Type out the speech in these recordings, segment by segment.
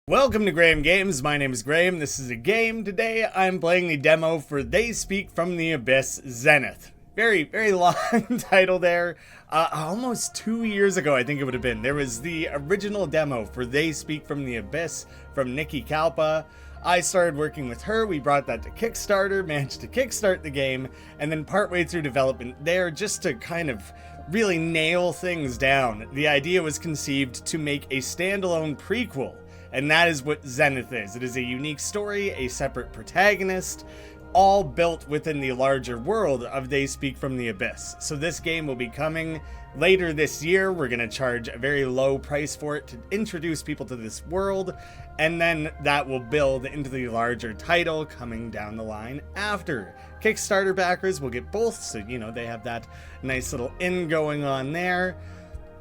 Welcome to Graeme Games. My name is Graeme. This is a game. Today I'm playing the demo for They Speak from the Abyss Zenith. Very long title there. Almost 2 years ago, I think it would have been. There was the original demo for They Speak from the Abyss from Nikki Kalpa. I started working with her. We brought that to Kickstarter, managed to kickstart the game, and then partway through development there, just to kind of really nail things down, the idea was conceived to make a standalone prequel. And that is what Zenith is. It is a unique story, a separate protagonist, all built within the larger world of They Speak from the Abyss. So this game will be coming later this year. We're going to charge a very low price for it to introduce people to this world, and then that will build into the larger title coming down the line after. Kickstarter backers will get both, so you know they have that nice little in going on there.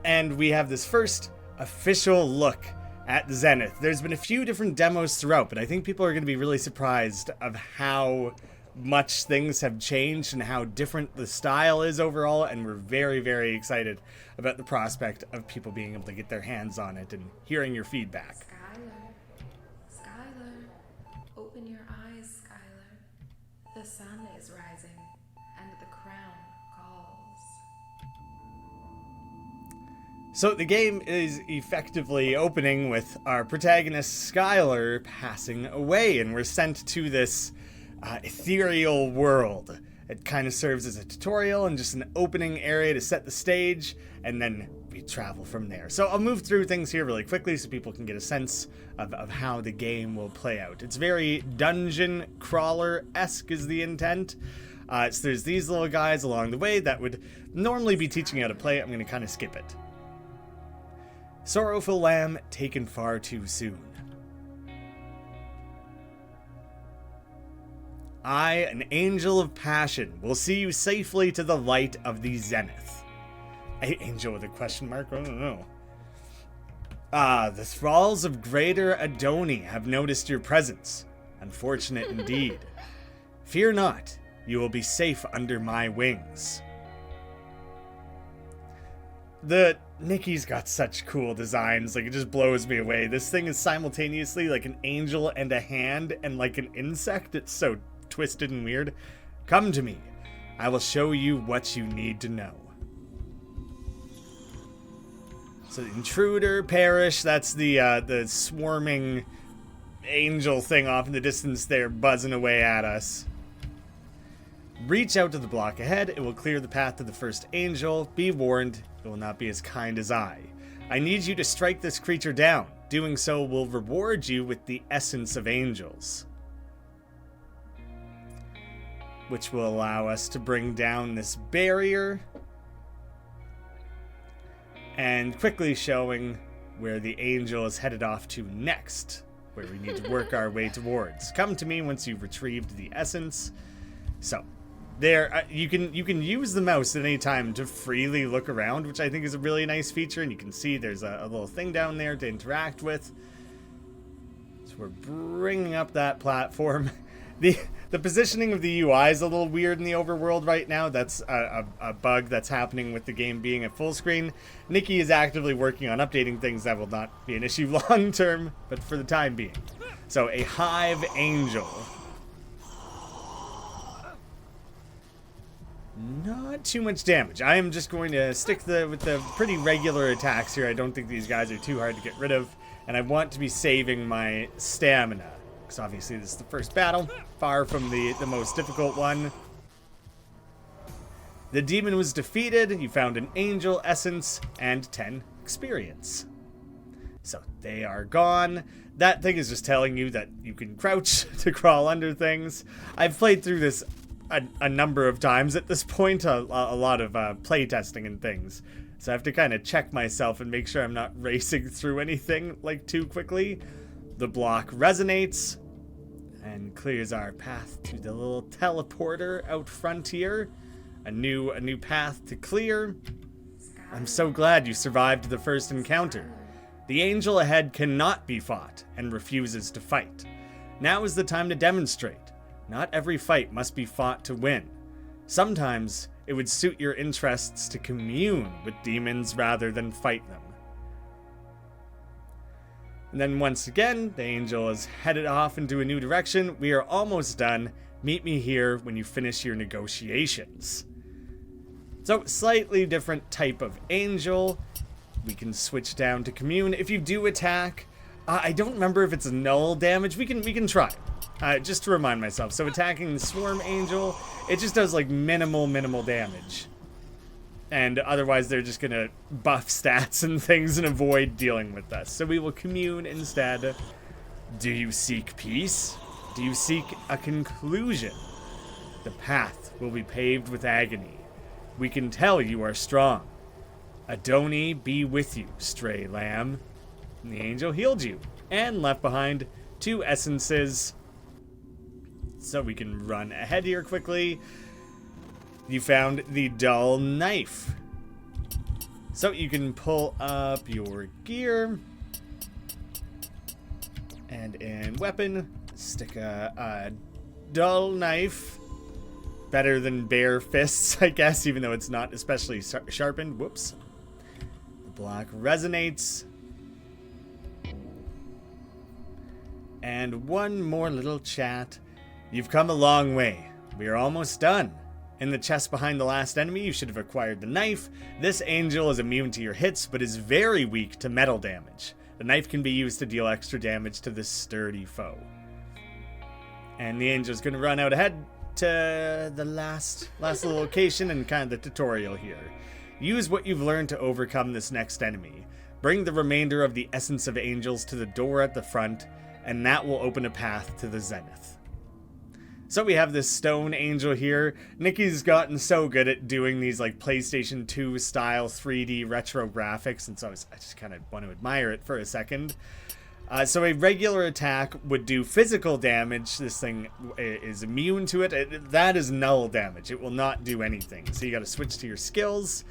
And we have this first official look at Zenith. There's been a few different demos throughout, but I think people are going to be really surprised of how much things have changed and how different the style is overall, and we're very excited about the prospect of people being able to get their hands on it and hearing your feedback. Skylar, open your eyes, Skylar. The sun is rising, and the crown calls. So the game is effectively opening with our protagonist Skylar passing away, and we're sent to this ethereal world. It kind of serves as a tutorial and just an opening area to set the stage, and then we travel from there. So I'll move through things here really quickly so people can get a sense of how the game will play out. It's very dungeon crawler-esque is the intent. So there's these little guys along the way that would normally be teaching you how to play it. I'm going to kind of skip it. Sorrowful lamb taken far too soon. I, an angel of passion, will see you safely to the light of the zenith. Angel with a question mark? I don't know. The thralls of greater agony have noticed your presence. Unfortunate indeed. Fear not, you will be safe under my wings. Nikki's got such cool designs, like it just blows me away. This thing is simultaneously like an angel and a hand and like an insect. It's so twisted and weird. Come to me. I will show you what you need to know. So intruder, perish, that's the swarming angel thing off in the distance there buzzing away at us. Reach out to the block ahead. It will clear the path to the first angel. Be warned, it will not be as kind as I. I need you to strike this creature down. Doing so will reward you with the essence of angels, which will allow us to bring down this barrier, and quickly showing where the angel is headed off to next, where we need to work our way towards. Come to me once you've retrieved the essence. So there, you can use the mouse at any time to freely look around, which I think is a really nice feature, and you can see there's a little thing down there to interact with. So we're bringing up that platform. The positioning of the UI is a little weird in the overworld right now. That's a bug that's happening with the game being at full screen. Nikki is actively working on updating things. That will not be an issue long term, but for the time being. So a hive angel. Not too much damage. I am just going to stick with the pretty regular attacks here. I don't think these guys are too hard to get rid of, and I want to be saving my stamina, because obviously this is the first battle, far from the most difficult one. The demon was defeated. You found an angel essence and 10 experience. So they are gone. That thing is just telling you that you can crouch to crawl under things. I've played through this a number of times at this point, a lot of play testing and things. So I have to kind of check myself and make sure I'm not racing through anything like too quickly. The block resonates and clears our path to the little teleporter out front here. A new path to clear. I'm so glad you survived the first encounter. The angel ahead cannot be fought and refuses to fight. Now is the time to demonstrate. Not every fight must be fought to win. Sometimes it would suit your interests to commune with demons rather than fight them. And then once again, the angel is headed off into a new direction. We are almost done. Meet me here when you finish your negotiations. So, slightly different type of angel. We can switch down to commune. If you do attack, I don't remember if it's null damage. We can try. Just to remind myself. So attacking the swarm angel, it just does like minimal damage. And otherwise they're just gonna buff stats and things and avoid dealing with us. So we will commune instead. Do you seek peace? Do you seek a conclusion? The path will be paved with agony. We can tell you are strong. Agony be with you, stray lamb. And the angel healed you and left behind 2 essences. So we can run ahead here quickly. You found the dull knife. So you can pull up your gear. And in weapon, stick a dull knife. Better than bare fists, I guess, even though it's not especially sharpened. Whoops. The block resonates. And one more little chat. You've come a long way. We are almost done. In the chest behind the last enemy, you should have acquired the knife. This angel is immune to your hits, but is very weak to metal damage. The knife can be used to deal extra damage to this sturdy foe. And the angel's going to run out ahead to the last little location and kind of the tutorial here. Use what you've learned to overcome this next enemy. Bring the remainder of the essence of angels to the door at the front, and that will open a path to the Zenith. So we have this stone angel here. Nikki's gotten so good at doing these like PlayStation 2 style 3D retro graphics, and so I just kind of want to admire it for a second. So a regular attack would do physical damage. This thing is immune to it. That is null damage. It will not do anything. So you got to switch to your skills.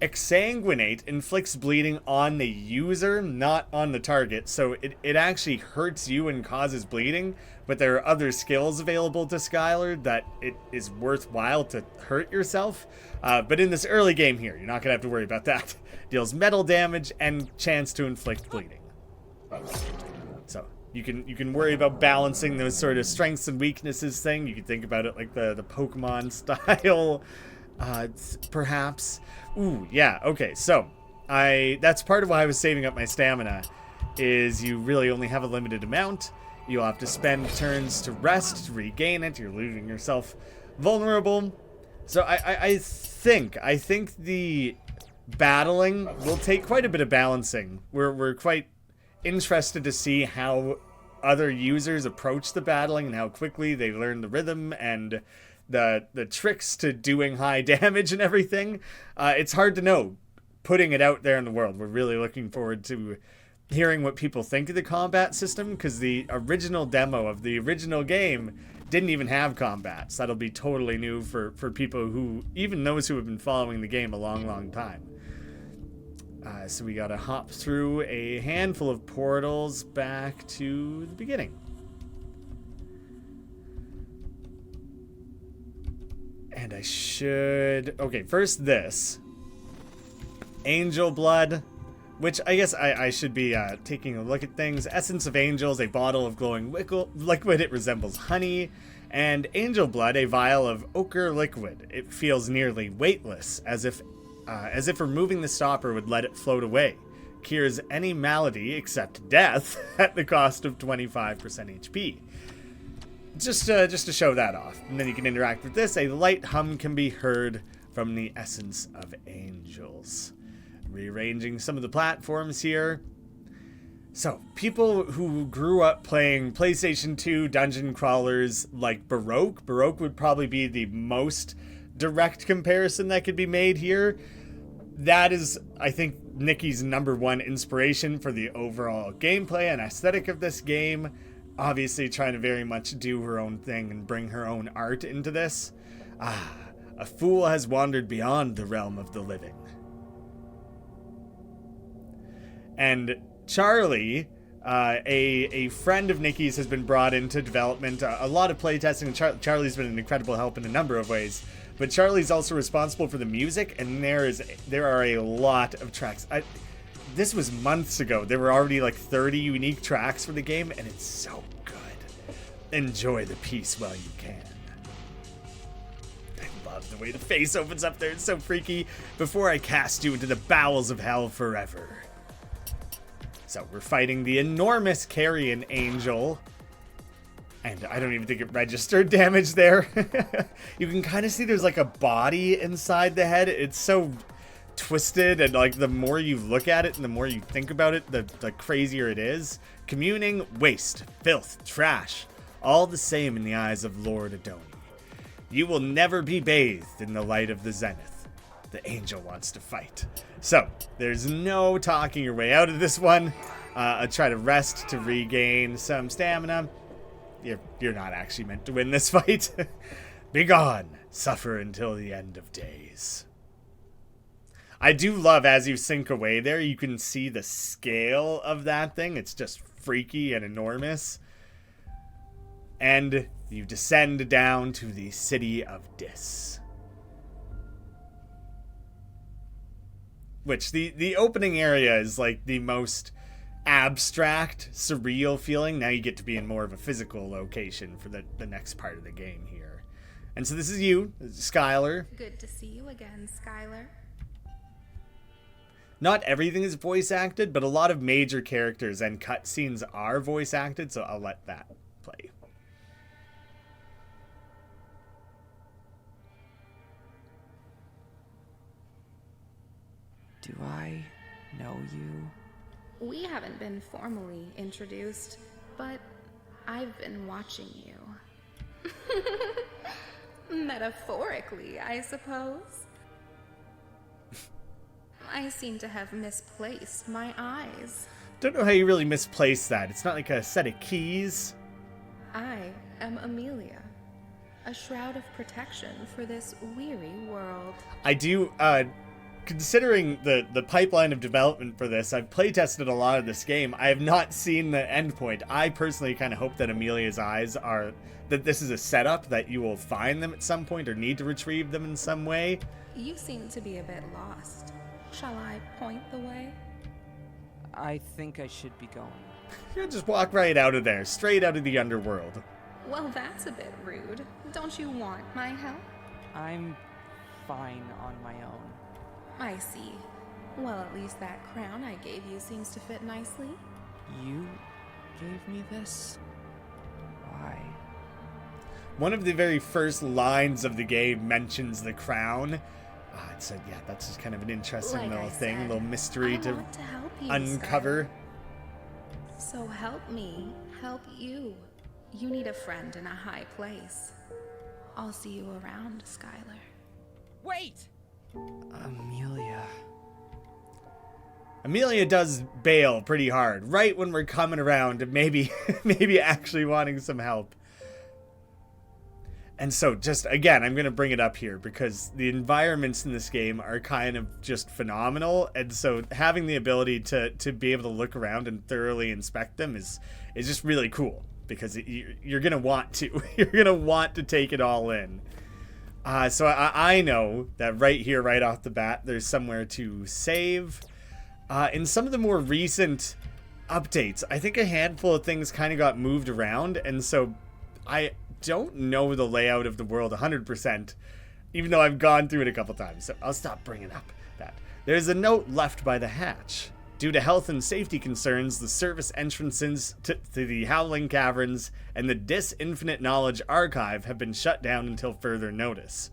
Exsanguinate inflicts bleeding on the user, not on the target. So it actually hurts you and causes bleeding, but there are other skills available to Skylar that it is worthwhile to hurt yourself. But in this early game here, you're not going to have to worry about that. Deals metal damage and chance to inflict bleeding. So you can worry about balancing those sort of strengths and weaknesses thing. You can think about it like the Pokemon style, perhaps. Ooh, yeah, okay, so that's part of why I was saving up my stamina, is you really only have a limited amount. You'll have to spend turns to rest, to regain it. You're leaving yourself vulnerable. So I think the battling will take quite a bit of balancing. We're quite interested to see how other users approach the battling and how quickly they learn the rhythm and the tricks to doing high damage and everything. It's hard to know, putting it out there in the world. We're really looking forward to hearing what people think of the combat system, because the original demo of the original game didn't even have combat. So that'll be totally new for people who, even those who have been following the game a long time. So we gotta hop through a handful of portals back to the beginning. And I should... Okay, first this. Angel blood, which I guess I should be taking a look at things. Essence of angels, a bottle of glowing liquid. It resembles honey. And angel blood, a vial of ochre liquid. It feels nearly weightless, as if removing the stopper would let it float away. Cures any malady except death at the cost of 25% HP. Just to show that off. And then you can interact with this. A light hum can be heard from the essence of angels. Rearranging some of the platforms here. So, people who grew up playing PlayStation 2 dungeon crawlers like Baroque would probably be the most direct comparison that could be made here. That is, I think, Nikki's #1 inspiration for the overall gameplay and aesthetic of this game. Obviously trying to very much do her own thing and bring her own art into this. A fool has wandered beyond the realm of the living. And Charlie, a friend of Nikki's, has been brought into development. A lot of playtesting, and Charlie's been an incredible help in a number of ways. But Charlie's also responsible for the music, and there are a lot of tracks. this was months ago. There were already like 30 unique tracks for the game, and it's so good. Enjoy the piece while you can. I love the way the face opens up there. It's so freaky. Before I cast you into the bowels of hell forever. So we're fighting the enormous carrion angel. And I don't even think it registered damage there. You can kind of see there's like a body inside the head. It's so twisted, and like the more you look at it and the more you think about it, the crazier it is. Communing, waste, filth, trash, all the same in the eyes of Lord Agony. You will never be bathed in the light of the Zenith. The angel wants to fight. So there's no talking your way out of this one. I try to rest to regain some stamina. You're not actually meant to win this fight. Begone, suffer until the end of days. I do love, as you sink away there, you can see the scale of that thing. It's just freaky and enormous. And you descend down to the city of Dis. Which, the opening area is like the most abstract, surreal feeling. Now you get to be in more of a physical location for the next part of the game here. And so this is you, Skylar. Good to see you again, Skylar. Not everything is voice acted, but a lot of major characters and cutscenes are voice acted, so I'll let that play. Do I know you? We haven't been formally introduced, but I've been watching you. Metaphorically, I suppose. I seem to have misplaced my eyes. Don't know how you really misplaced that. It's not like a set of keys. I am Amelia, a shroud of protection for this weary world. I do, considering the pipeline of development for this, I've playtested a lot of this game. I have not seen the endpoint. I personally kind of hope that Amelia's eyes are, that this is a setup, that you will find them at some point or need to retrieve them in some way. You seem to be a bit lost. Shall I point the way? I think I should be going. You'll just walk right out of there, straight out of the underworld. Well, that's a bit rude. Don't you want my help? I'm fine on my own. I see. Well, at least that crown I gave you seems to fit nicely. You gave me this? Why? One of the very first lines of the game mentions the crown. So yeah, that's just kind of an interesting Like little I thing, said, little mystery I to want to help you, uncover. Skylar. So help me, help you. You need a friend in a high place. I'll see you around, Skylar. Wait! Amelia. Amelia does bail pretty hard, right when we're coming around to maybe actually wanting some help. And so just, again, I'm going to bring it up here because the environments in this game are kind of just phenomenal. And so having the ability to be able to look around and thoroughly inspect them is just really cool because you're going to want to. You're going to want to take it all in. So I know that right here, right off the bat, there's somewhere to save. In some of the more recent updates, I think a handful of things kind of got moved around. And so I don't know the layout of the world 100%, even though I've gone through it a couple times, so I'll stop bringing up that. There's a note left by the hatch. Due to health and safety concerns, the service entrances to the Howling Caverns and the Dis Infinite Knowledge Archive have been shut down until further notice.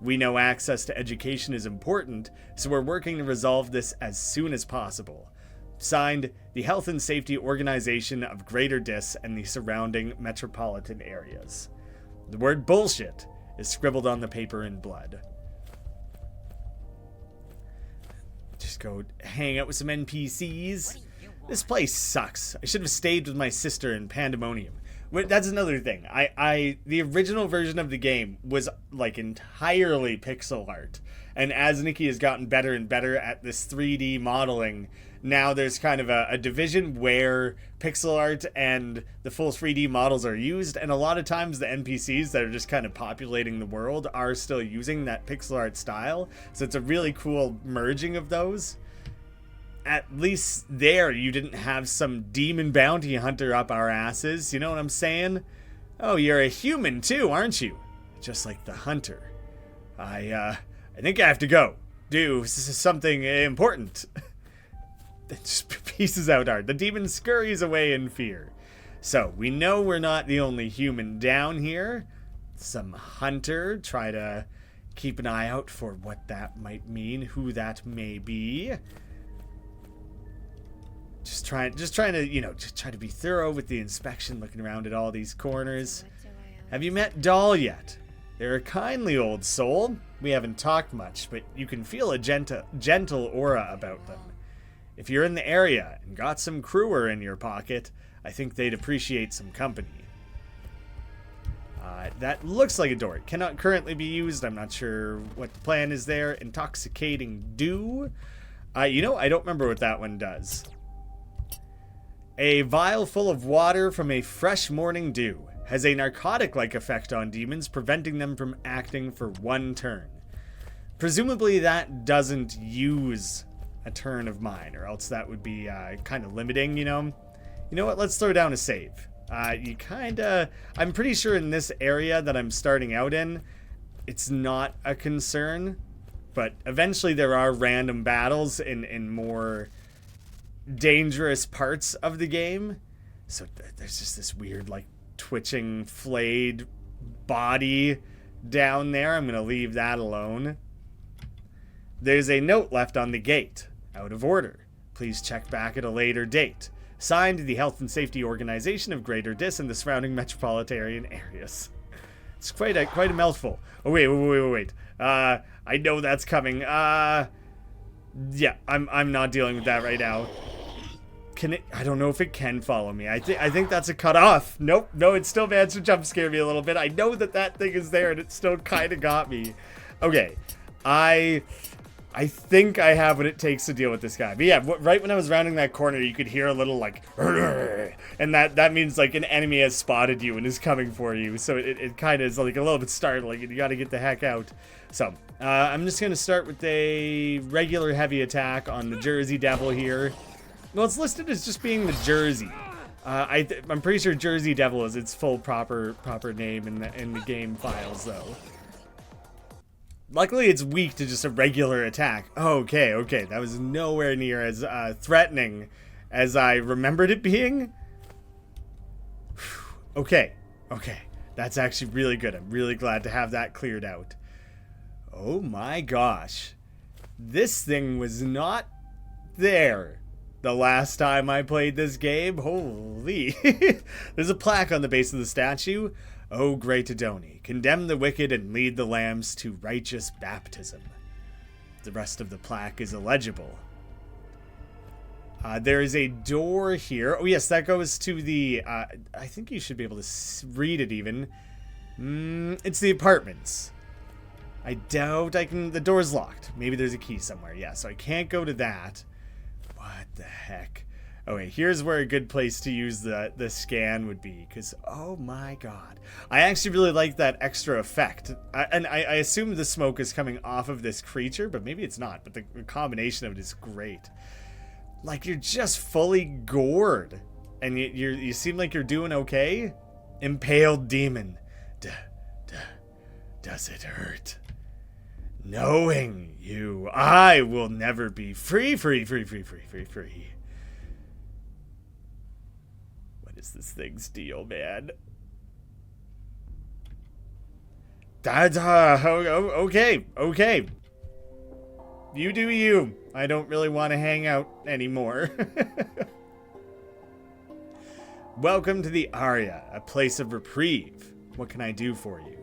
We know access to education is important, so we're working to resolve this as soon as possible. Signed, the Health and Safety Organization of Greater Dis and the surrounding metropolitan areas. The word bullshit is scribbled on the paper in blood. Just go hang out with some NPCs. This place sucks. I should have stayed with my sister in Pandemonium. That's another thing. The original version of the game was like entirely pixel art. And as Nikki has gotten better and better at this 3D modeling, now there's kind of a division where pixel art and the full 3D models are used, and a lot of times the NPCs that are just kind of populating the world are still using that pixel art style. So it's a really cool merging of those. at least there you didn't have some demon bounty hunter up our asses. You know what I'm saying? Oh, you're a human too, aren't you? Just like the hunter. I think I have to go. Do something important. It just pieces out hard. The demon scurries away in fear. So, we know we're not the only human down here. Some hunter. Try to keep an eye out for what that might mean. Who that may be. Just trying to, you know, just try to be thorough with the inspection, looking around at all these corners. Have you met Doll yet? They're a kindly old soul. We haven't talked much, but you can feel a gentle aura about them. If you're in the area and got some crewer in your pocket, I think they'd appreciate some company. That looks like a door. It cannot currently be used. I'm not sure what the plan is there. Intoxicating dew. You know, I don't remember what that one does. A vial full of water from a fresh morning dew has a narcotic-like effect on demons, preventing them from acting for 1 turn. Presumably that doesn't use a turn of mine, or else that would be kind of limiting, you know? You know what? Let's throw down a save. I'm pretty sure in this area that I'm starting out in, it's not a concern, but eventually there are random battles in more dangerous parts of the game. So there's just this weird, like, twitching, flayed body down there. I'm going to leave that alone. There's a note left on the gate. Out of order. Please check back at a later date. Signed, the Health and Safety Organization of Greater Dis and the surrounding metropolitan areas. It's quite a mouthful. Oh, wait. I know that's coming. Yeah, I'm not dealing with that right now. Can it? I don't know if it can follow me. I think that's a cutoff. Nope. No, it still managed to jump scare me a little bit. I know that thing is there, and it still kind of got me. Okay, I think I have what it takes to deal with this guy. But yeah, right when I was rounding that corner, you could hear a little like, and that means like an enemy has spotted you and is coming for you. So it kind of is like a little bit startling, and you got to get the heck out. So I'm just gonna start with a regular heavy attack on the Jersey Devil here. Well, it's listed as just being the Jersey. I'm pretty sure Jersey Devil is its full proper name in the game files though. Luckily, it's weak to just a regular attack. Okay. That was nowhere near as threatening as I remembered it being. Okay. That's actually really good. I'm really glad to have that cleared out. Oh my gosh. This thing was not there the last time I played this game. Holy. There's a plaque on the base of the statue. O great Adoni, condemn the wicked and lead the lambs to righteous baptism. The rest of the plaque is illegible. There is a door here. Oh yes, that goes to the, I think you should be able to read it even. It's the apartments. I doubt I can, the door's locked. Maybe there's a key somewhere. Yeah, so I can't go to that. What the heck? Okay, here's where a good place to use the scan would be, because, oh my god. I actually really like that extra effect. I assume the smoke is coming off of this creature, but maybe it's not. But the combination of it is great. Like, you're just fully gored, and you seem like you're doing okay. Impaled demon. Does it hurt? Knowing you, I will never be free. This thing's deal, man. Okay. You do you. I don't really want to hang out anymore. Welcome to the Aria, a place of reprieve. What can I do for you?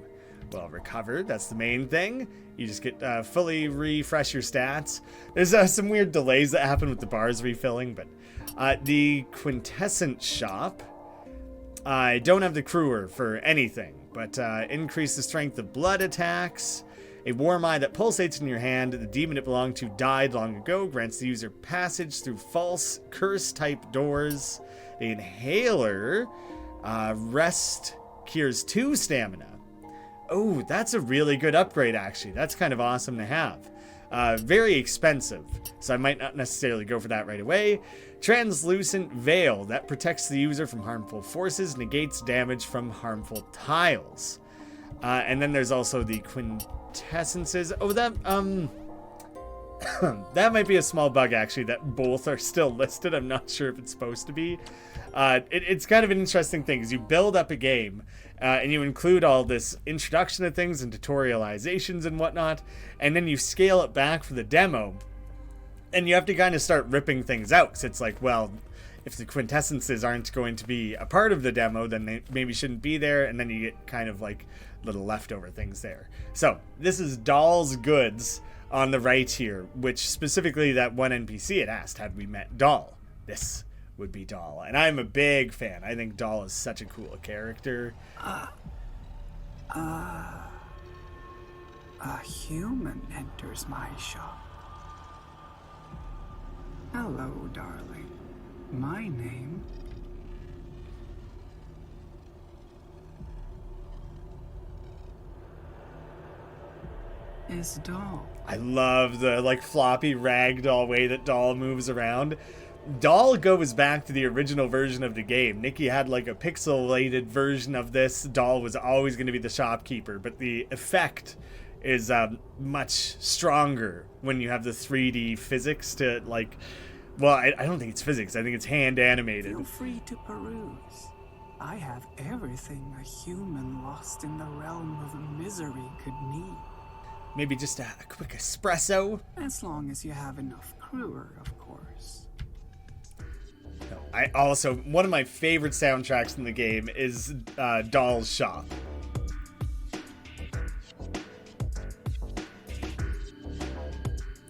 Well, recover, that's the main thing. You just get fully refresh your stats. There's some weird delays that happen with the bars refilling, but the quintessence shop, I don't have the crewer for anything, but increase the strength of blood attacks. A warm eye that pulsates in your hand. The demon it belonged to died long ago. Grants the user passage through false curse-type doors. The inhaler rest cures 2 stamina. Oh, that's a really good upgrade, actually. That's kind of awesome to have. Very expensive, so I might not necessarily go for that right away. Translucent Veil, that protects the user from harmful forces, negates damage from harmful tiles. And then there's also the Quintessences. Oh, that, that might be a small bug, actually, that both are still listed. I'm not sure if it's supposed to be. It's kind of an interesting thing, is you build up a game, and you include all this introduction of things and tutorializations and whatnot, and then you scale it back for the demo, and you have to kind of start ripping things out, because it's like, well, if the Quintessences aren't going to be a part of the demo, then they maybe shouldn't be there, and then you get kind of like little leftover things there. So, this is Doll's Goods on the right here, which specifically that one NPC had asked, had we met Doll? This would be Doll, and I'm a big fan. I think Doll is such a cool character. A human enters my shop. Hello, darling. My name is Doll. I love the like floppy ragdoll way that Doll moves around. Doll goes back to the original version of the game. Nikki had like a pixelated version of this. Doll was always going to be the shopkeeper, but the effect is much stronger when you have the 3D physics to like, well, I don't think it's physics. I think it's hand animated. Feel free to peruse. I have everything a human lost in the realm of misery could need. Maybe just a quick espresso. As long as you have enough crewer, of course. I also, one of my favorite soundtracks in the game is Doll's Shop.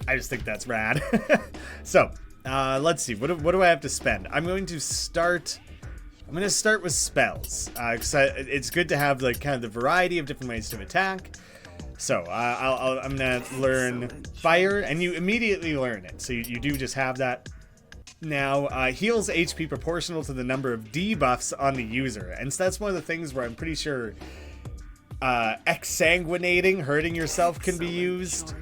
I just think that's rad. So, let's see. What do I have to spend? I'm going to start with spells. Because it's good to have like kind of the variety of different ways to attack. So, I'm going to learn Fire, and you immediately learn it. So you do just have that. Now, heals HP proportional to the number of debuffs on the user. And so that's one of the things where I'm pretty sure exsanguinating, hurting yourself, can be used.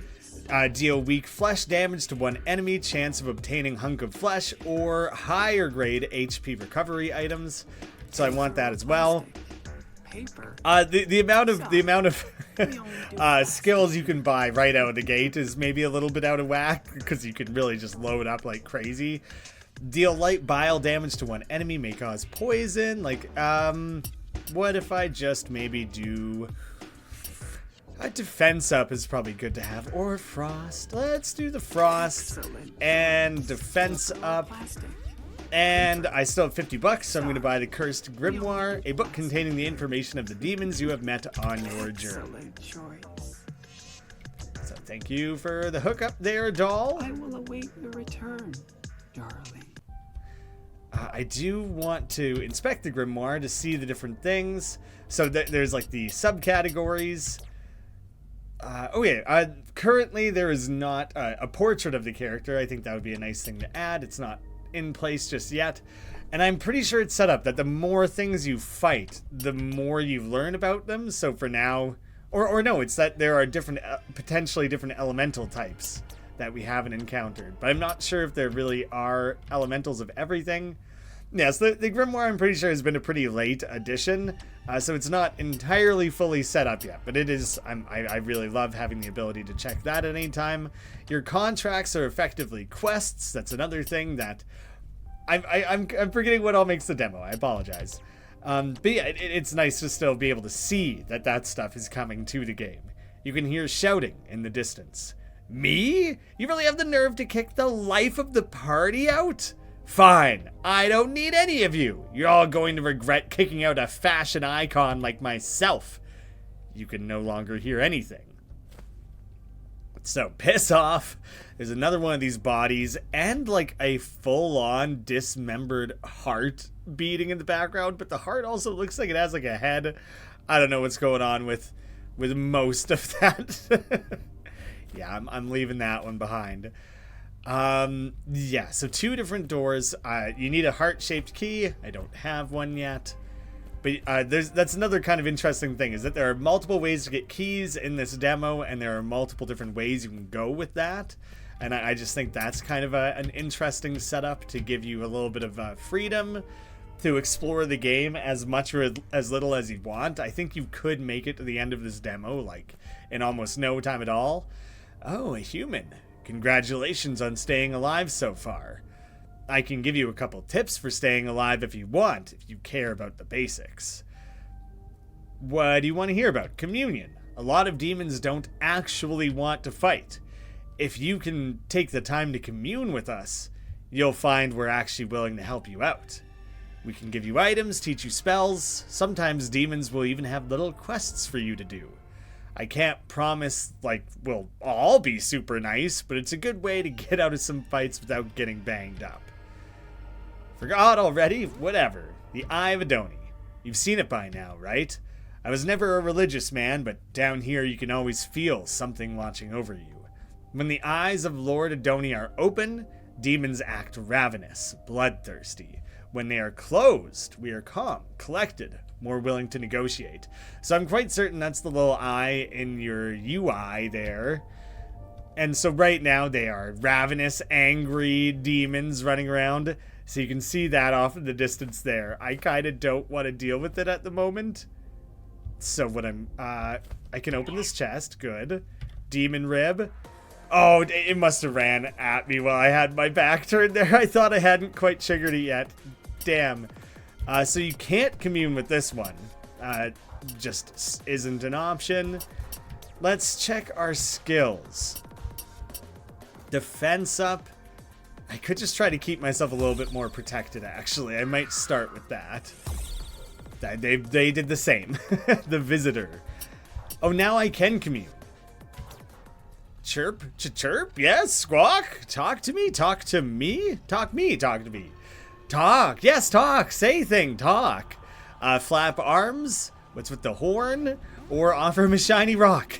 Deal weak flesh damage to one enemy, chance of obtaining hunk of flesh, or higher grade HP recovery items. So I want that as well. The amount of skills you can buy right out of the gate is maybe a little bit out of whack, because you can really just load up like crazy. Deal light bile damage to one enemy, may cause poison. Like, what if I just maybe do a defense up is probably good to have, or frost. Let's do the frost and defense up. And I still have $50, so I'm going to buy the Cursed Grimoire, a book containing the information of the demons you have met on your journey. So thank you for the hookup there, Doll. I will await your return, darling. I do want to inspect the Grimoire to see the different things. So there's like the subcategories. Currently there is not a portrait of the character. I think that would be a nice thing to add. It's not in place just yet, and I'm pretty sure it's set up that the more things you fight, the more you learn about them. So for now, or no, it's that there are different potentially different elemental types that we haven't encountered, but I'm not sure if there really are elementals of everything. Yes, the Grimoire I'm pretty sure has been a pretty late addition, so it's not entirely fully set up yet, but it is. I really love having the ability to check that at any time. Your contracts are effectively quests. That's another thing that I'm forgetting what all makes the demo. I apologize. But yeah, it's nice to still be able to see that stuff is coming to the game. You can hear shouting in the distance. Me? You really have the nerve to kick the life of the party out? Fine, I don't need any of you. You're all going to regret kicking out a fashion icon like myself. You can no longer hear anything. So, piss off. There's another one of these bodies, and like a full-on dismembered heart beating in the background, but the heart also looks like it has like a head. I don't know what's going on with most of that. Yeah, I'm leaving that one behind. Yeah, so 2 different doors. You need a heart-shaped key. I don't have one yet. But that's another kind of interesting thing, is that there are multiple ways to get keys in this demo, and there are multiple different ways you can go with that. And I just think that's kind of an interesting setup to give you a little bit of freedom to explore the game as much or as little as you want. I think you could make it to the end of this demo, like, in almost no time at all. Oh, a human. Congratulations on staying alive so far. I can give you a couple tips for staying alive if you want, if you care about the basics. What do you want to hear about? Communion. A lot of demons don't actually want to fight. If you can take the time to commune with us, you'll find we're actually willing to help you out. We can give you items, teach you spells. Sometimes demons will even have little quests for you to do. I can't promise, like, we'll all be super nice, but it's a good way to get out of some fights without getting banged up. Forgot already? Whatever. The Eye of Agony. You've seen it by now, right? I was never a religious man, but down here you can always feel something watching over you. When the eyes of Lord Agony are open, demons act ravenous, bloodthirsty. When they are closed, we are calm, collected, more willing to negotiate. So I'm quite certain that's the little eye in your UI there. And so right now they are ravenous, angry demons running around. So you can see that off in the distance there. I kind of don't want to deal with it at the moment. So what I can open this chest. Good. Demon rib. Oh, it must have ran at me while I had my back turned there. I thought I hadn't quite triggered it yet. Damn. So you can't commune with this one. Just isn't an option. Let's check our skills. Defense up. I could just try to keep myself a little bit more protected, actually. I might start with that. They did the same. The visitor. Oh, now I can commune. Chirp? Chirp? Yes, squawk? Talk to me? Talk to me? Talk me? Talk to me. Talk. Yes, talk. Say thing. Talk. Flap arms? What's with the horn? Or offer him a shiny rock?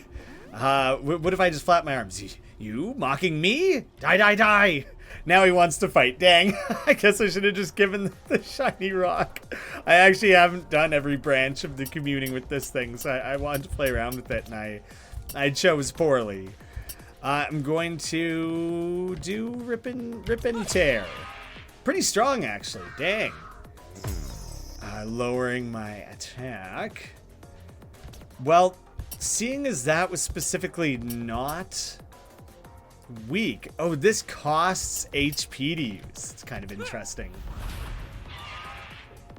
What if I just flap my arms? You mocking me? Die, die, die. Now he wants to fight. Dang. I guess I should have just given the shiny rock. I actually haven't done every branch of the communing with this thing, so I wanted to play around with it, and I chose poorly. I'm going to do rip and tear. Pretty strong, actually. Dang. Lowering my attack. Well, seeing as that was specifically not weak. Oh, this costs HP to use. It's kind of interesting.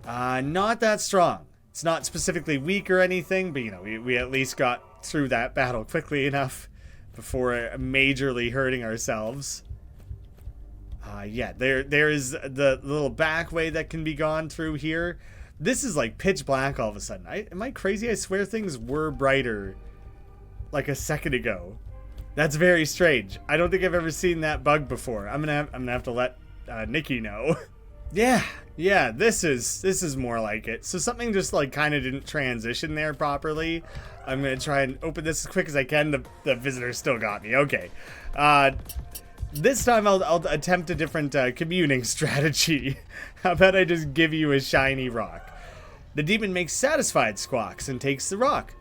Not that strong. It's not specifically weak or anything, but, you know, we at least got through that battle quickly enough before majorly hurting ourselves. Yeah, there is the little back way that can be gone through here. This is like pitch black all of a sudden. Am I crazy? I swear things were brighter like a second ago. That's very strange. I don't think I've ever seen that bug before. I'm gonna have to let Nikki know. Yeah, this is more like it. So something just like kind of didn't transition there properly. I'm gonna try and open this as quick as I can. The visitor still got me. Okay. This time I'll attempt a different communing strategy. How about I just give you a shiny rock? The demon makes satisfied squawks and takes the rock.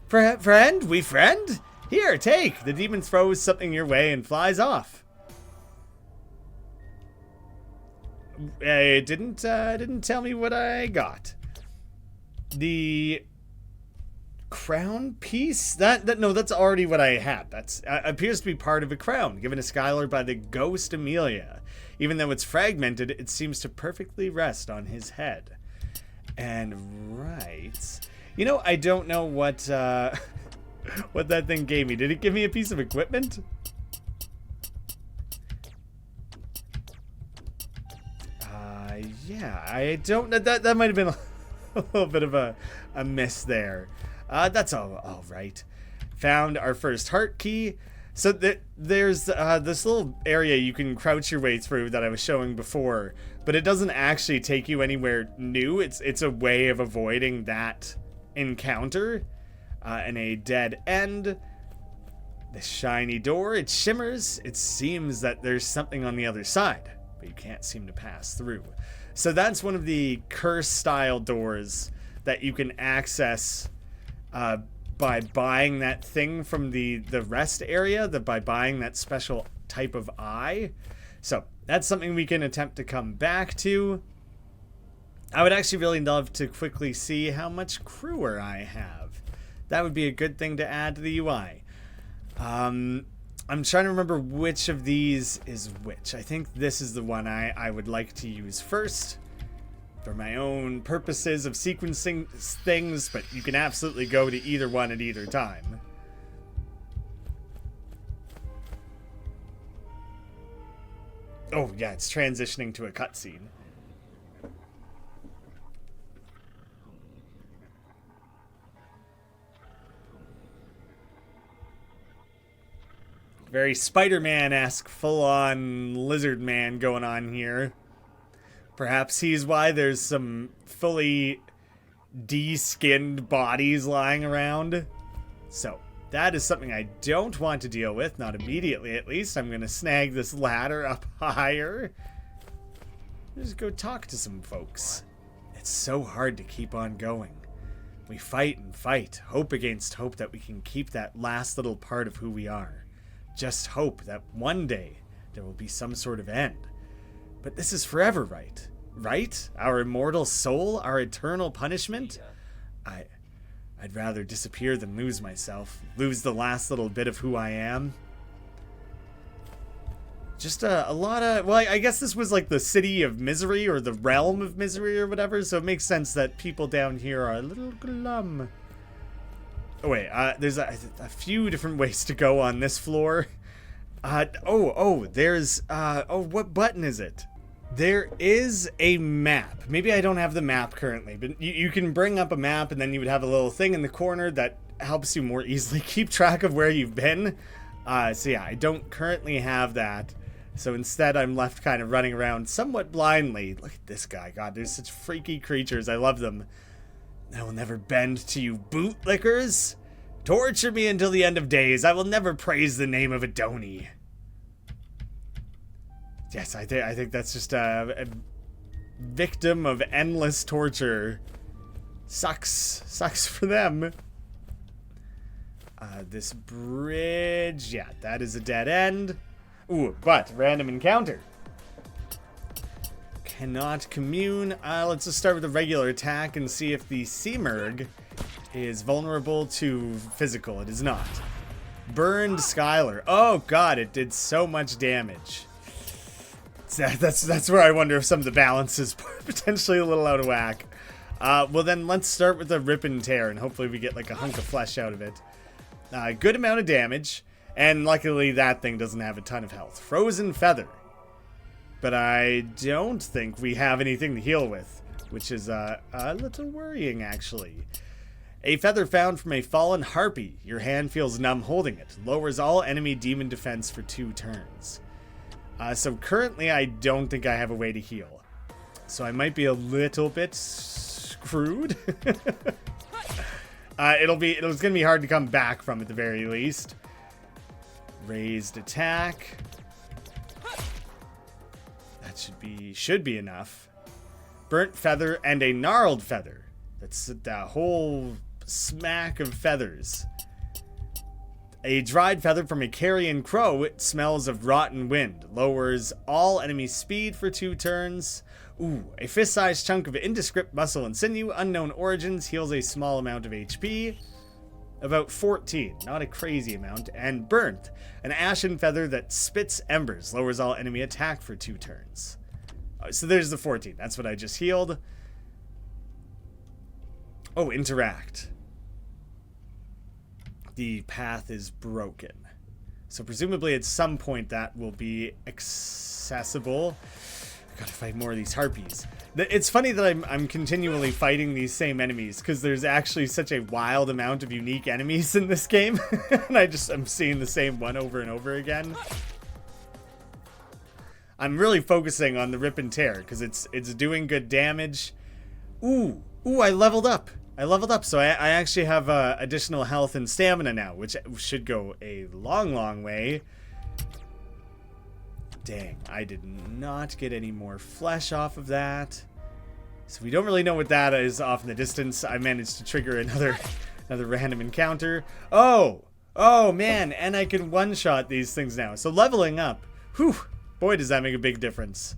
Friend? We friend? Here, take. The demon throws something your way and flies off. It didn't tell me what I got. The crown piece? No, that's already what I had. That's appears to be part of a crown given to Skylar by the ghost Amelia. Even though it's fragmented, it seems to perfectly rest on his head. And right, you know, I don't know what what that thing gave me. Did it give me a piece of equipment? Yeah, I don't know. That might have been a little bit of a miss there. That's all right. Found our first heart key. So there's this little area you can crouch your way through that I was showing before, but it doesn't actually take you anywhere new. It's a way of avoiding that encounter. And a dead end. The shiny door, it shimmers. It seems that there's something on the other side, but you can't seem to pass through. So that's one of the curse-style doors that you can access by buying that thing from the rest area, by buying that special type of eye. So that's something we can attempt to come back to. I would actually really love to quickly see how much crewer I have. That would be a good thing to add to the UI. I'm trying to remember which of these is which. I think this is the one I would like to use first for my own purposes of sequencing things, but you can absolutely go to either one at either time. Oh yeah, it's transitioning to a cutscene. Very Spider-Man-esque, full-on lizard man going on here. Perhaps he's why there's some fully de-skinned bodies lying around. So, that is something I don't want to deal with, not immediately at least. I'm going to snag this ladder up higher. Just go talk to some folks. It's so hard to keep on going. We fight and fight, hope against hope that we can keep that last little part of who we are. Just hope that one day there will be some sort of end. But this is forever, right? Right? Our immortal soul? Our eternal punishment? I'd rather disappear than lose myself. Lose the last little bit of who I am. Just a lot of... Well, I guess this was like the city of misery or the realm of misery or whatever, so it makes sense that people down here are a little glum. Oh, wait. There's a few different ways to go on this floor. There's... what button is it? There is a map. Maybe I don't have the map currently, but you can bring up a map and then you would have a little thing in the corner that helps you more easily keep track of where you've been. So yeah, I don't currently have that. So instead I'm left kind of running around somewhat blindly. Look at this guy. God, there's such freaky creatures. I love them. I will never bend to you bootlickers. Torture me until the end of days. I will never praise the name of Adoni. Yes, I think that's just a victim of endless torture. Sucks for them. This bridge, yeah, that is a dead end. Ooh, but random encounter. Cannot commune. Let's just start with a regular attack and see if the Seamerg is vulnerable to physical. It is not. Burned Skylar. Oh god, it did so much damage. That's where I wonder if some of the balance is potentially a little out of whack. Well then, let's start with a rip and tear, and hopefully we get like a hunk of flesh out of it. Good amount of damage, and luckily that thing doesn't have a ton of health. Frozen Feather. But I don't think we have anything to heal with, which is a little worrying actually. A feather found from a fallen harpy. Your hand feels numb holding it. Lowers all enemy demon defense for 2 turns. So currently I don't think I have a way to heal. So I might be a little bit screwed. It's gonna be hard to come back from at the very least. Raised attack. That should be enough. Burnt feather and a gnarled feather. That's a whole smack of feathers. A dried feather from a carrion crow. It smells of rotten wind. Lowers all enemy speed for 2 turns. Ooh, a fist-sized chunk of indescript muscle and sinew. Unknown origins. Heals a small amount of HP. About 14. Not a crazy amount. And burnt. An ashen feather that spits embers. Lowers all enemy attack for 2 turns. So there's the 14. That's what I just healed. Oh, interact. The path is broken. So presumably at some point that will be accessible. I gotta fight more of these harpies. It's funny that I'm continually fighting these same enemies, because there's actually such a wild amount of unique enemies in this game. And I'm seeing the same one over and over again. I'm really focusing on the rip and tear, because it's doing good damage. Ooh, I leveled up. So I actually have additional health and stamina now, which should go a long way. Dang, I did not get any more flesh off of that. So we don't really know what that is off in the distance. I managed to trigger another random encounter. Oh man, and I can one-shot these things now. So leveling up, whew, boy does that make a big difference.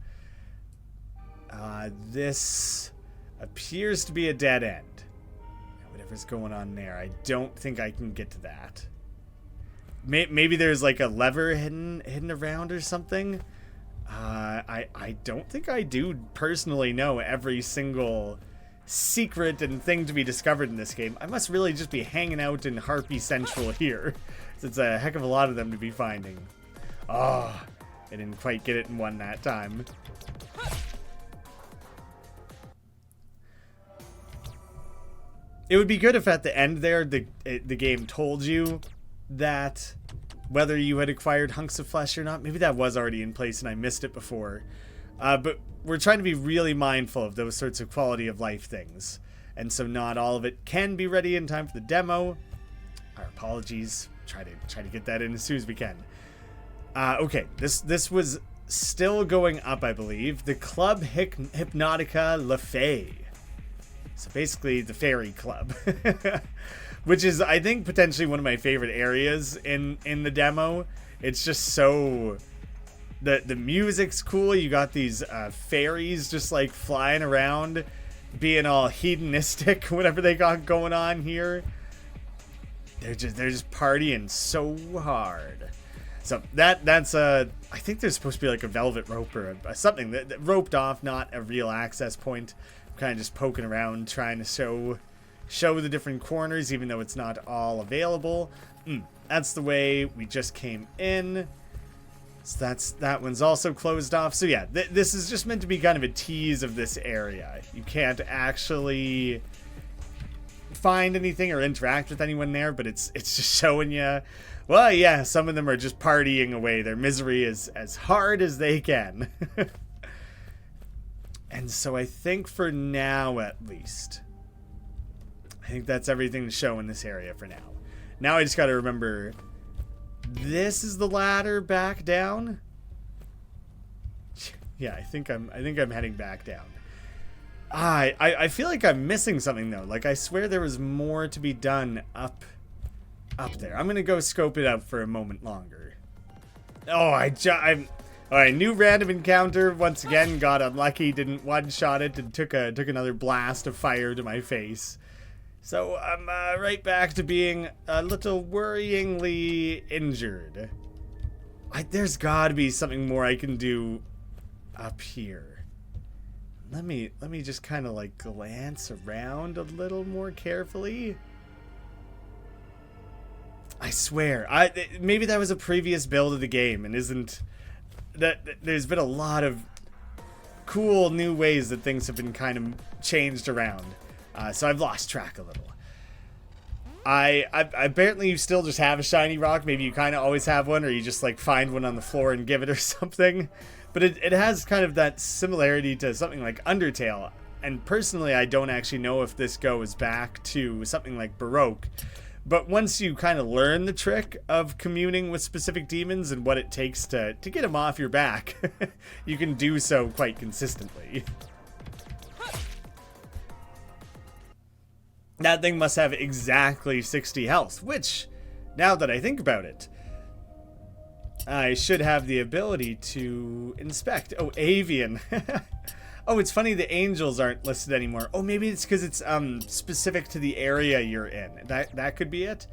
This appears to be a dead end. Whatever's going on there, I don't think I can get to that. Maybe there's like a lever hidden around or something. I don't think I do personally know every single secret and thing to be discovered in this game. I must really just be hanging out in Harpy Central here. It's a heck of a lot of them to be finding. Oh, I didn't quite get it in one that time. It would be good if at the end there, the game told you that whether you had acquired hunks of flesh or not. Maybe that was already in place and I missed it before. But we're trying to be really mindful of those sorts of quality of life things. And so not all of it can be ready in time for the demo. Our apologies. Try to get that in as soon as we can. Okay, this was still going up, I believe. The Club Hypnotica La Fée. So basically the fairy club. Which is, I think, potentially one of my favorite areas in the demo. It's just so... The music's cool. You got these fairies just like flying around, being all hedonistic, whatever they got going on here. They're just partying so hard. So that's I think there's supposed to be like a velvet rope or something that roped off, not a real access point. I'm kind of just poking around, trying to show the different corners, even though it's not all available. That's the way we just came in. So that one's also closed off. So yeah, this is just meant to be kind of a tease of this area. You can't actually find anything or interact with anyone there, but it's just showing you, well, yeah, some of them are just partying away their misery as hard as they can. And so I think for now, at least, I think that's everything to show in this area for now. Now I just got to remember, this is the ladder back down. Yeah, I think I'm heading back down. I feel like I'm missing something though. Like I swear there was more to be done up there. I'm gonna go scope it out for a moment longer. Oh, alright, new random encounter. Once again, got unlucky, didn't one-shot it, and took another blast of fire to my face. So I'm right back to being a little worryingly injured. There's got to be something more I can do up here. Let me just kind of like glance around a little more carefully. I swear, maybe that was a previous build of the game, and isn't that there's been a lot of cool new ways that things have been kind of changed around. So I've lost track a little. Apparently you still just have a shiny rock. Maybe you kind of always have one, or you just like find one on the floor and give it or something. But it has kind of that similarity to something like Undertale. And personally, I don't actually know if this goes back to something like Baroque. But once you kind of learn the trick of communing with specific demons and what it takes to get them off your back, you can do so quite consistently. That thing must have exactly 60 health, which, now that I think about it, I should have the ability to inspect. Oh, avian. Oh, it's funny the angels aren't listed anymore. Oh, maybe it's because it's specific to the area you're in. That could be it.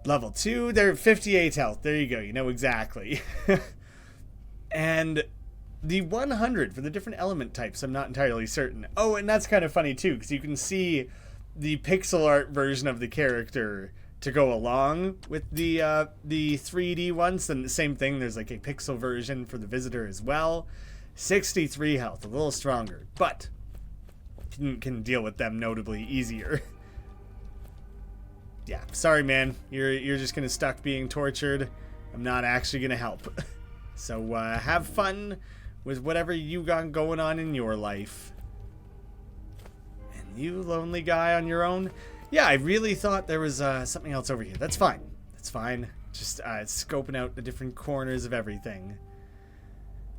Level 2, they're 58 health. There you go, you know exactly. And the 100 for the different element types, I'm not entirely certain. Oh, and that's kind of funny too, because you can see the pixel art version of the character to go along with the 3D ones. And the same thing, there's like a pixel version for the visitor as well. 63 health, a little stronger, but can deal with them notably easier. Yeah, sorry man, you're just gonna stuck being tortured. I'm not actually gonna help. So have fun with whatever you got going on in your life. And you lonely guy on your own. Yeah, I really thought there was something else over here. That's fine. That's fine. Just scoping out the different corners of everything.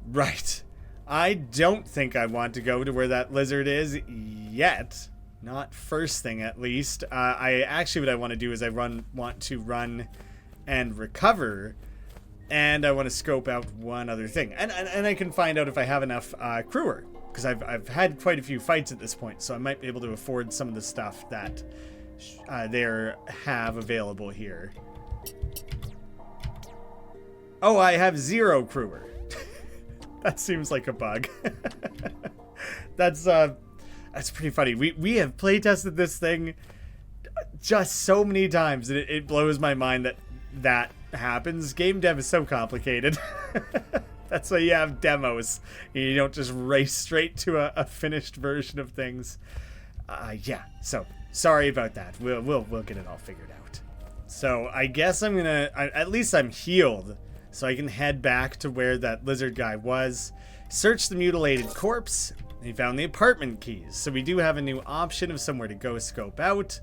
Right. I don't think I want to go to where that lizard is yet. Not first thing, at least. What I want to do is want to run and recover, and I want to scope out one other thing, and I can find out if I have enough crewer, because I've had quite a few fights at this point, so I might be able to afford some of the stuff that they have available here. Oh, I have 0 crewer. That seems like a bug. That's pretty funny. We have play tested this thing just so many times, and it blows my mind that happens. Game dev is so complicated. That's why you have demos. You don't just race straight to a finished version of things. Yeah. So sorry about that. We'll get it all figured out. So I guess I'm gonna. At least I'm healed, so I can head back to where that lizard guy was. Search the mutilated corpse. He found the apartment keys, so we do have a new option of somewhere to go scope out.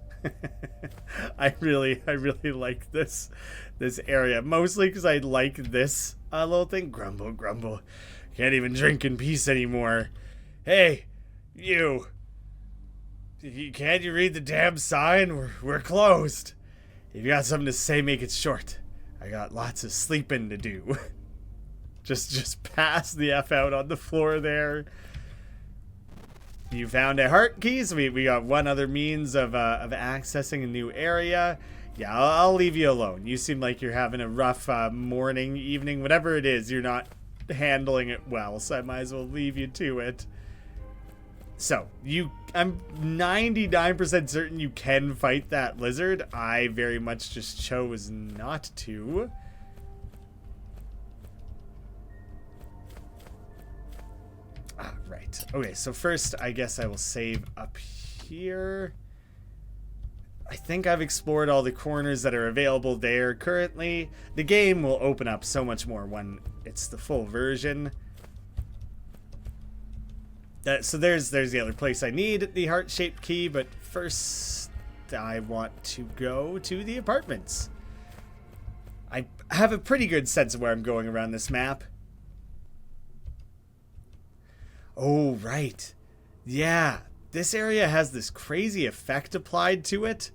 I really like this area, mostly because I like this little thing. Grumble, grumble. Can't even drink in peace anymore. Hey, you. Can't you read the damn sign? We're closed. If you got something to say, make it short. I got lots of sleeping to do. Just pass the F out on the floor there. You found a heart key, so we got one other means of accessing a new area. Yeah, I'll leave you alone. You seem like you're having a rough morning, evening, whatever it is. You're not handling it well, so I might as well leave you to it. So, I'm 99% certain you can fight that lizard. I very much just chose not to. Right. Okay, so first, I guess I will save up here. I think I've explored all the corners that are available there currently. The game will open up so much more when it's the full version. So there's the other place I need the heart-shaped key, but first I want to go to the apartments. I have a pretty good sense of where I'm going around this map. Oh, right. Yeah, this area has this crazy effect applied to it.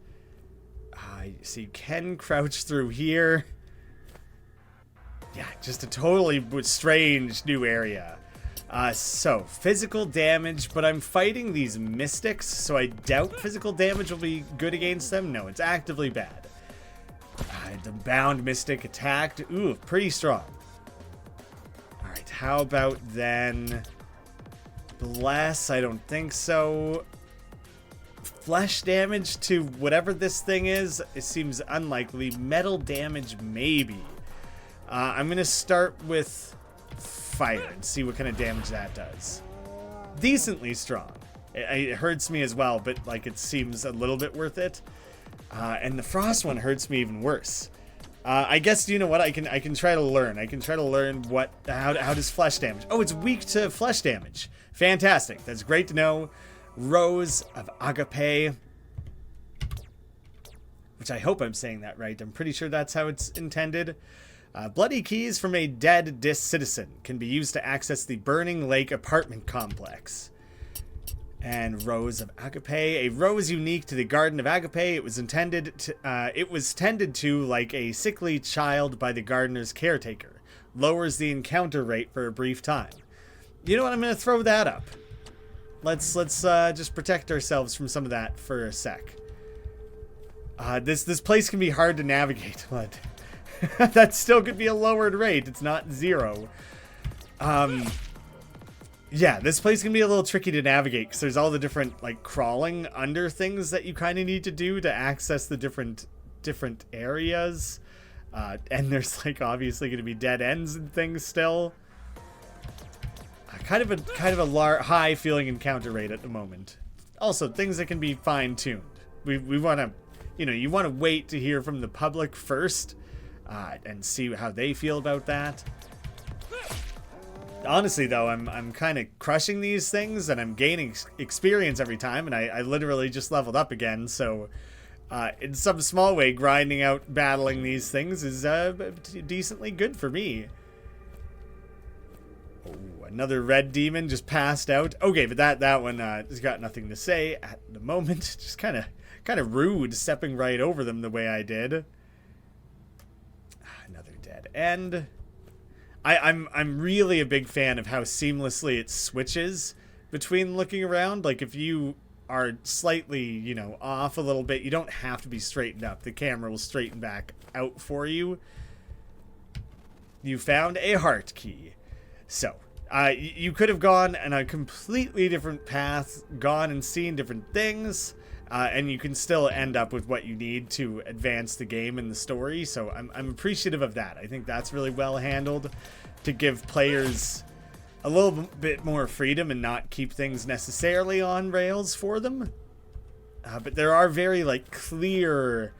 So you can crouch through here. Yeah, just a totally strange new area. So, physical damage, but I'm fighting these mystics, so I doubt physical damage will be good against them. No, it's actively bad. The bound mystic attacked. Ooh, pretty strong. Alright, how about then... Bless, I don't think so. Flesh damage to whatever this thing is, it seems unlikely. Metal damage, maybe. I'm going to start with fire and see what kind of damage that does. Decently strong. It hurts me as well, but like it seems a little bit worth it. And the frost one hurts me even worse. I guess, you know what, I can try to learn. I can try to learn how does flesh damage. Oh, it's weak to flesh damage. Fantastic. That's great to know. Rose of Agape, which I hope I'm saying that right. I'm pretty sure that's how it's intended. Bloody keys from a dead citizen can be used to access the Burning Lake apartment complex. And Rose of Agape, a rose unique to the Garden of Agape. It was tended to like a sickly child by the gardener's caretaker. Lowers the encounter rate for a brief time. You know what? I'm going to throw that up. Let's just protect ourselves from some of that for a sec. This place can be hard to navigate, but that still could be a lowered rate. It's not 0. Yeah, this place can be a little tricky to navigate because there's all the different like crawling under things that you kind of need to do to access the different areas. And there's like obviously going to be dead ends and things still. Kind of a high feeling encounter rate at the moment. Also, things that can be fine-tuned. We want to, you want to wait to hear from the public first and see how they feel about that. Honestly, though, I'm kind of crushing these things and I'm gaining experience every time, and I literally just leveled up again. So, in some small way, grinding out battling these things is decently good for me. Oh, another red demon just passed out. Okay, but that one has got nothing to say at the moment. Just kind of rude stepping right over them the way I did. Another dead end. I'm really a big fan of how seamlessly it switches between looking around. Like, if you are slightly, you know, off a little bit, you don't have to be straightened up. The camera will straighten back out for you. You found a heart key. So, you could have gone on a completely different path, gone and seen different things, and you can still end up with what you need to advance the game and the story. So I'm appreciative of that. I think that's really well handled to give players a little bit more freedom and not keep things necessarily on rails for them. But there are very, like, clear,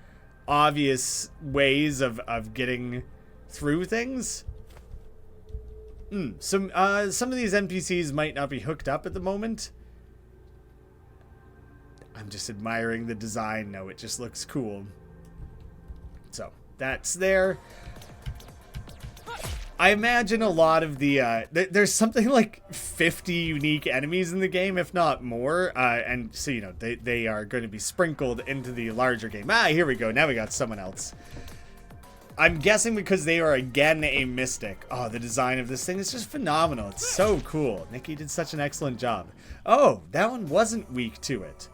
obvious ways of getting through things. Some of these NPCs might not be hooked up at the moment. I'm just admiring the design. No, it just looks cool. So, that's there. I imagine a lot of the, there's something like 50 unique enemies in the game, if not more. And so, you know, they are going to be sprinkled into the larger game. Here we go. Now we got someone else. I'm guessing because they are, again, a mystic. Oh, the design of this thing is just phenomenal. It's so cool. Nikki did such an excellent job. Oh, that one wasn't weak to it.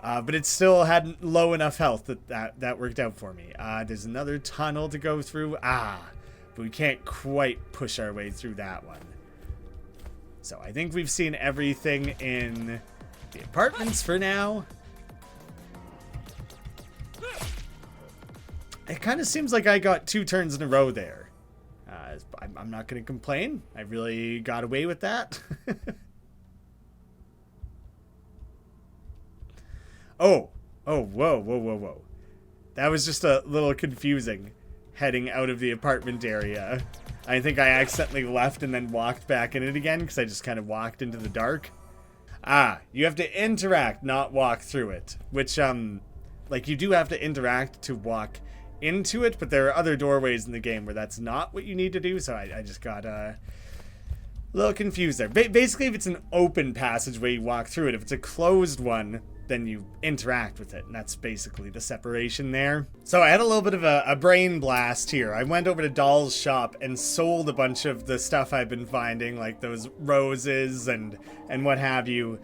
But it still had low enough health that worked out for me. There's another tunnel to go through. But we can't quite push our way through that one. So I think we've seen everything in the apartments for now. It kind of seems like I got 2 turns in a row there. I'm not going to complain. I really got away with that. Oh, whoa. That was just a little confusing, heading out of the apartment area. I think I accidentally left and then walked back in it again because I just kind of walked into the dark. You have to interact, not walk through it. Which, like, you do have to interact to walk into it, but there are other doorways in the game where that's not what you need to do, so I just got a little confused there. Basically, if it's an open passageway, you walk through it. If it's a closed one, then you interact with it, and that's basically the separation there. So I had a little bit of a brain blast here. I went over to Doll's shop and sold a bunch of the stuff I've been finding, like those roses and what have you.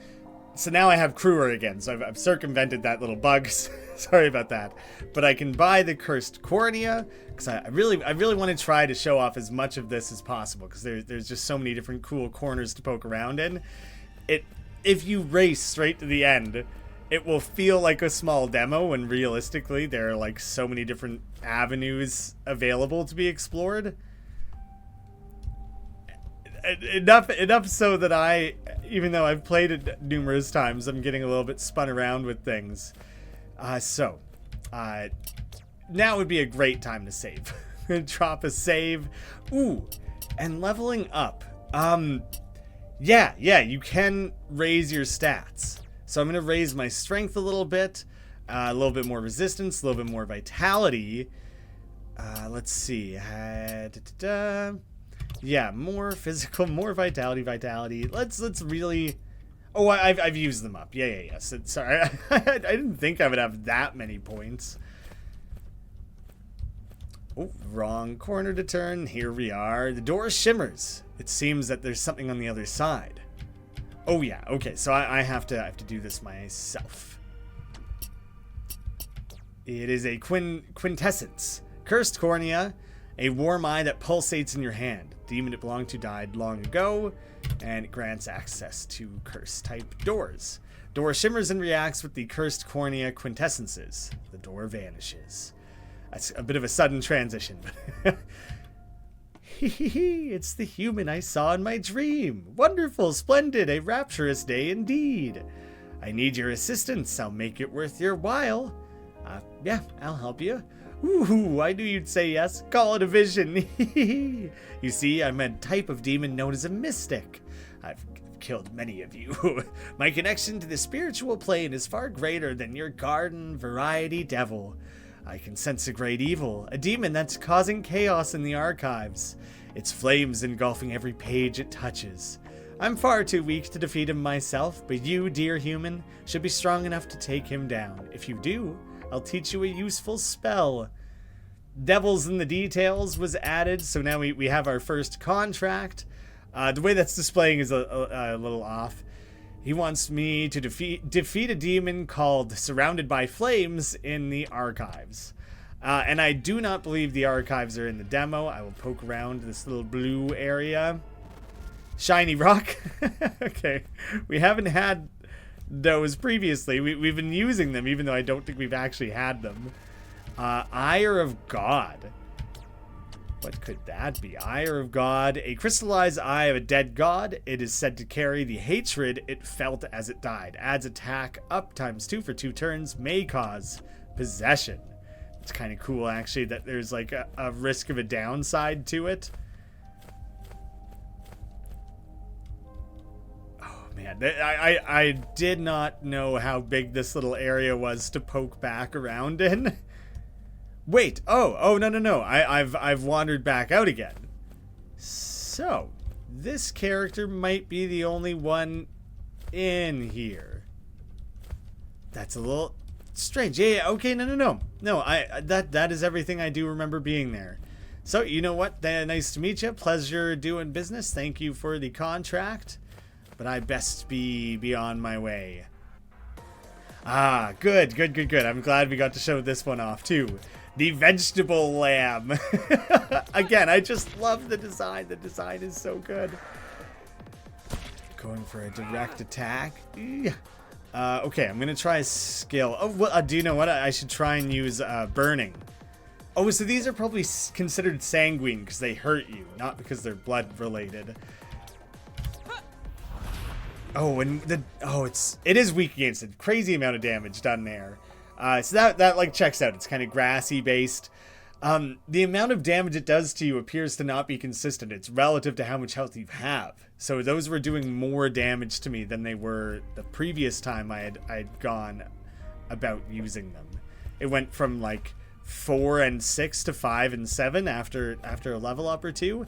So now I have Kruger again, so I've circumvented that little bug. Sorry about that. But I can buy the cursed cornea, because I really want to try to show off as much of this as possible, because there's just so many different cool corners to poke around in. If you race straight to the end, it will feel like a small demo, when realistically there are like so many different avenues available to be explored. Enough so that I, even though I've played it numerous times, I'm getting a little bit spun around with things. Now would be a great time to save. Drop a save. Ooh, and leveling up. Yeah, you can raise your stats. So I'm going to raise my strength a little bit more resistance, a little bit more vitality. Let's see. Yeah, more physical, more vitality. Let's really... Oh, I've used them up. Yeah. Sorry, I didn't think I would have that many points. Oh, wrong corner to turn. Here we are. The door shimmers. It seems that there's something on the other side. Oh yeah, okay, so I have to do this myself. It is a quintessence. Cursed cornea, a warm eye that pulsates in your hand. Demon it belonged to died long ago, and it grants access to curse-type doors. Door shimmers and reacts with the cursed cornea quintessences. The door vanishes. That's a bit of a sudden transition. It's the human I saw in my dream. Wonderful, splendid, a rapturous day indeed. I need your assistance. I'll make it worth your while. Yeah, I'll help you. Ooh, I knew you'd say yes. Call it a vision. You see, I'm a type of demon known as a mystic. I've killed many of you. My connection to the spiritual plane is far greater than your garden variety devil. I can sense a great evil, a demon that's causing chaos in the archives. Its flames engulfing every page it touches. I'm far too weak to defeat him myself, but you, dear human, should be strong enough to take him down. If you do, I'll teach you a useful spell. Devils in the Details was added, so now we have our first contract. The way that's displaying is a little off. He wants me to defeat a demon called Surrounded by Flames in the archives. And I do not believe the archives are in the demo. I will poke around this little blue area. Shiny rock. Okay. We haven't had those previously. We've been using them, even though I don't think we've actually had them. Ire of God. What could that be? Ire of God. A crystallized eye of a dead god. It is said to carry the hatred it felt as it died. Adds attack up ×2 for 2 turns. May cause possession. It's kind of cool, actually, that there's like a risk of a downside to it. Oh, man. I did not know how big this little area was to poke back around in. Wait, oh, no. I've wandered back out again. So, this character might be the only one in here. That's a little strange. Yeah, okay, no. No, that is everything I do remember being there. So, you know what? Nice to meet you. Pleasure doing business. Thank you for the contract. But I best be on my way. Ah, good. I'm glad we got to show this one off, too. The vegetable lamb. Again, I just love the design. The design is so good. Going for a direct attack. Okay, I'm going to try a skill. Oh, well, do you know what? I should try and use burning. Oh, so these are probably considered sanguine because they hurt you, not because they're blood related. Oh, and it is weak against it. Crazy amount of damage done there. So that like checks out. It's kind of grassy based. The amount of damage it does to you appears to not be consistent. It's relative to how much health you have. So those were doing more damage to me than they were the previous time I'd gone about using them. It went from like 4 and 6 to 5 and 7 after a level up or two.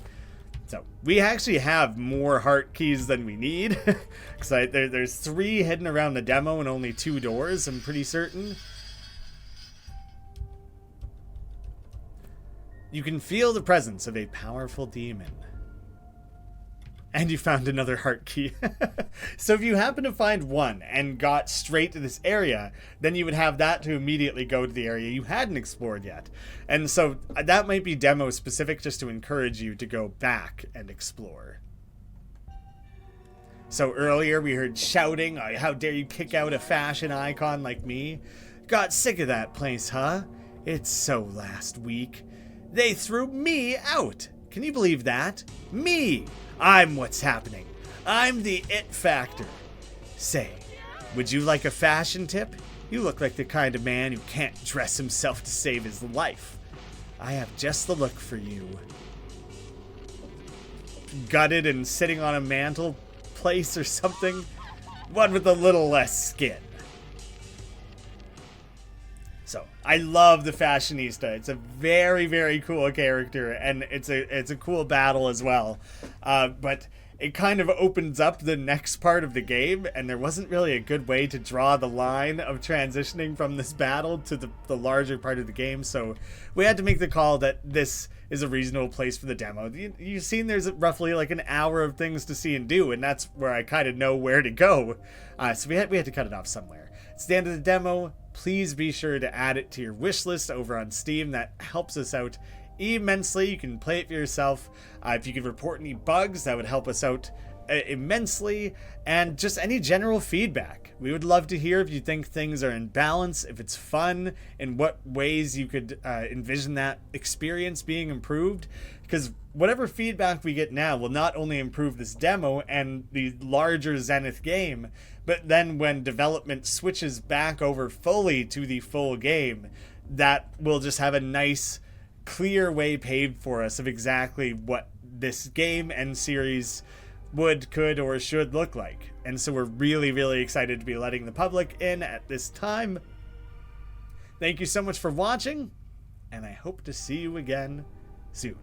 So we actually have more heart keys than we need. Because there's 3 hidden around the demo and only 2 doors, I'm pretty certain. You can feel the presence of a powerful demon. And you found another heart key. So if you happen to find one and got straight to this area, then you would have that to immediately go to the area you hadn't explored yet. And so that might be demo specific, just to encourage you to go back and explore. So earlier we heard shouting, how dare you kick out a fashion icon like me? Got sick of that place, huh? It's so last week. They threw me out. Can you believe that? Me! I'm what's happening. I'm the it factor. Say, would you like a fashion tip? You look like the kind of man who can't dress himself to save his life. I have just the look for you. Gutted and sitting on a mantle place or something. One with a little less skin. So, I love the Fashionista. It's a very, very cool character, and it's a cool battle as well. But it kind of opens up the next part of the game, and there wasn't really a good way to draw the line of transitioning from this battle to the larger part of the game, so we had to make the call that this is a reasonable place for the demo. You've seen there's roughly like an hour of things to see and do, and that's where I kind of know where to go. So we had to cut it off somewhere. It's the end of the demo. Please be sure to add it to your wish list over on Steam. That helps us out immensely. You can play it for yourself. If you could report any bugs, that would help us out immensely. And just any general feedback. We would love to hear if you think things are in balance, if it's fun, in what ways you could envision that experience being improved. Because whatever feedback we get now will not only improve this demo and the larger Zenith game, but then when development switches back over fully to the full game, that will just have a nice, clear way paved for us of exactly what this game and series would, could, or should look like. And so we're really, really excited to be letting the public in at this time. Thank you so much for watching, and I hope to see you again soon.